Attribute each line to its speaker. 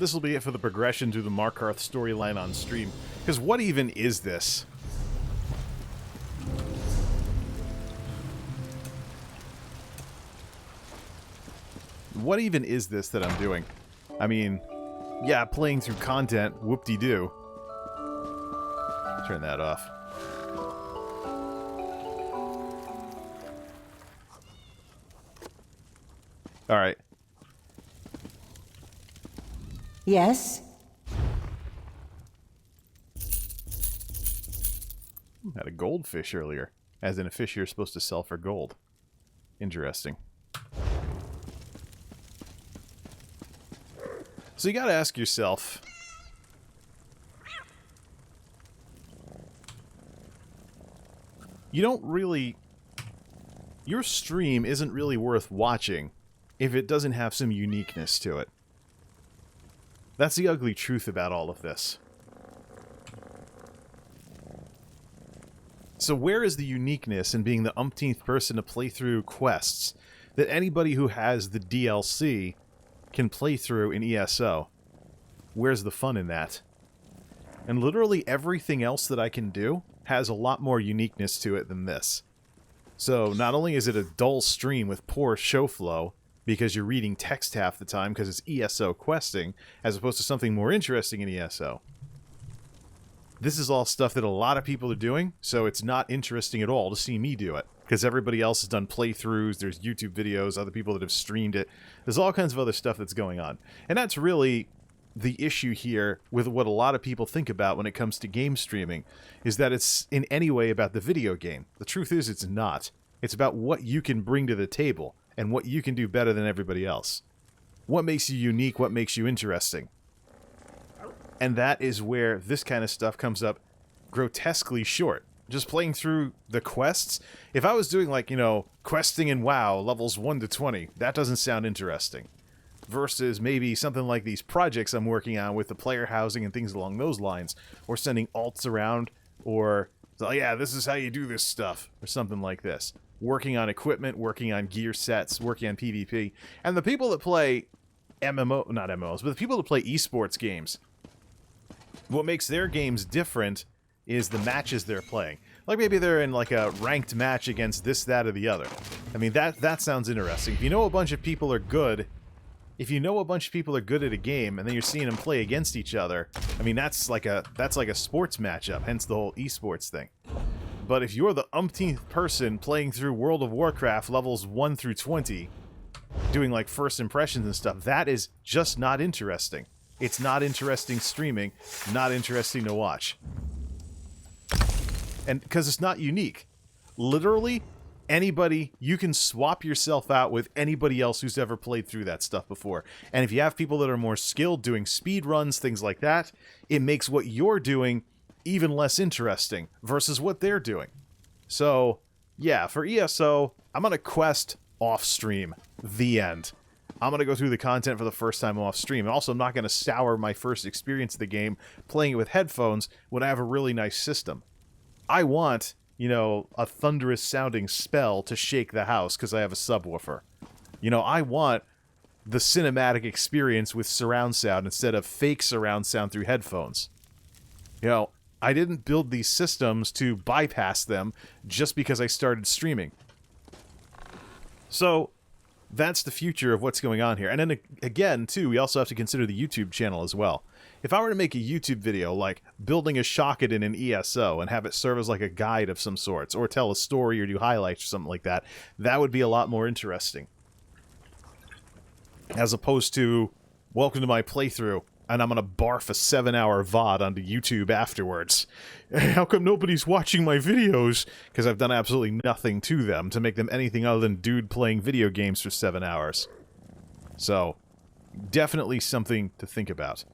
Speaker 1: this will be it for the progression to the Markarth storyline on stream. Because what even is this? What even is this that I'm doing? I mean, yeah, playing through content, whoop-de-doo. Turn that off. Alright.
Speaker 2: Yes?
Speaker 1: Had a goldfish earlier. As in a fish you're supposed to sell for gold. Interesting. So you gotta ask yourself... You don't really... Your stream isn't really worth watching if it doesn't have some uniqueness to it. That's the ugly truth about all of this. So where is the uniqueness in being the umpteenth person to play through quests that anybody who has the DLC can play through in ESO? Where's the fun in that? And literally everything else that I can do has a lot more uniqueness to it than this. So not only is it a dull stream with poor show flow, because you're reading text half the time because it's ESO questing, as opposed to something more interesting in ESO. This is all stuff that a lot of people are doing, so it's not interesting at all to see me do it. Because everybody else has done playthroughs, there's YouTube videos, other people that have streamed it. There's all kinds of other stuff that's going on. And that's really the issue here with what a lot of people think about when it comes to game streaming, is that it's in any way about the video game. The truth is it's not. It's about what you can bring to the table, and what you can do better than everybody else. What makes you unique, what makes you interesting. And that is where this kind of stuff comes up grotesquely short. Just playing through the quests, if I was doing like, you know, questing in WoW, levels 1 to 20, that doesn't sound interesting. Versus maybe something like these projects I'm working on with the player housing and things along those lines, or sending alts around, or, oh yeah, this is how you do this stuff, or something like this. Working on equipment, working on gear sets, working on PvP. And the people that play not MMOs, but the people that play esports games, what makes their games different is the matches they're playing. Like maybe they're in like a ranked match against this, that, or the other. I mean, that sounds interesting. If you know a bunch of people are good, at a game, and then you're seeing them play against each other, I mean, that's like a sports matchup, hence the whole esports thing. But if you're the umpteenth person playing through World of Warcraft levels 1 through 20, doing like first impressions and stuff, that is just not interesting. It's not interesting streaming, not interesting to watch. And because it's not unique. Literally, anybody, you can swap yourself out with anybody else who's ever played through that stuff before. And if you have people that are more skilled doing speed runs, things like that, it makes what you're doing even less interesting versus what they're doing. So, yeah, for ESO, I'm going to quest off-stream. The end. I'm going to go through the content for the first time off-stream. And also, I'm not going to sour my first experience of the game playing it with headphones when I have a really nice system. I want, you know, a thunderous-sounding spell to shake the house because I have a subwoofer. You know, I want the cinematic experience with surround sound instead of fake surround sound through headphones. You know, I didn't build these systems to bypass them just because I started streaming. So, that's the future of what's going on here. And then, again, too, we also have to consider the YouTube channel as well. If I were to make a YouTube video, like building a Shocket in an ESO and have it serve as like a guide of some sorts, or tell a story or do highlights or something like that, that would be a lot more interesting. As opposed to, welcome to my playthrough, and I'm going to barf a 7-hour VOD onto YouTube afterwards. How come nobody's watching my videos? Because I've done absolutely nothing to them to make them anything other than dude playing video games for 7 hours. So, definitely something to think about.